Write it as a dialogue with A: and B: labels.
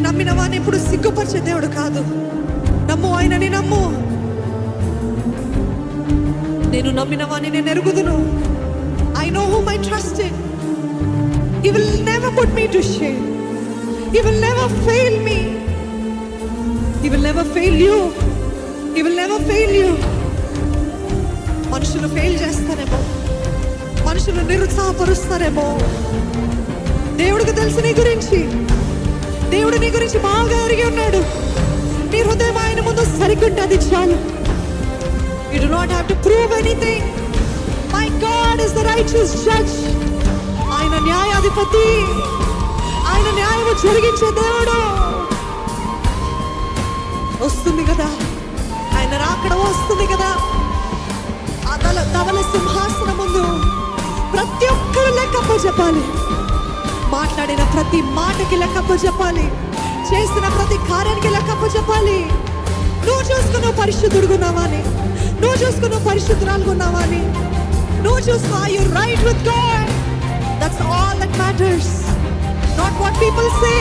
A: నమ్మిన వాడిని ఎప్పుడు సిగ్గుపరిచే దేవుడు కాదు. నమ్ము, ఆయనని నమ్ము. నేను నమ్మిన వాడిని నేను ఎరుగుదును. I know whom I trusted. He will never put me to shame. He will never fail me. He will never fail you. He will never fail you. మనుషులు ఫెయిల్ చేస్తారేమో, మనుషులు నిరుత్సాహపరుస్తారేమో. దేవుడికి తెలుసు నీ గురించి. దేవుడు నీ గురించి బాగా ఎరిగి ఉన్నాడు. నీ హృదయం ఆయన ముందు సరిగ్గా అది చాలు. You do not have to prove anything. My God is the righteous judge. ఆయన న్యాయాధిపతి. ఆయన న్యాయము జరిగించే దేవుడు. వస్తుంది కదా, ఆయన రాకడ వస్తుంది కదా. ఆ ధవల సింహాసనం ముందు ప్రతి ఒక్కరు లెక్కప్ప చెప్పాలి. మాట్లాడిన ప్రతి మాటకి లెక్కప్ప చెప్పాలి. చేసిన ప్రతి కార్యానికి లెక్కప్ప చెప్పాలి. నువ్వు చూసుకున్న పరిశుద్ధుడుగున్నావా అని, నువ్వు చూసుకున్న పరిశుద్ధురాలుగున్నావా అని, నువ్వు చూసుకో. Are you right with God? That's all that matters. Not what people say.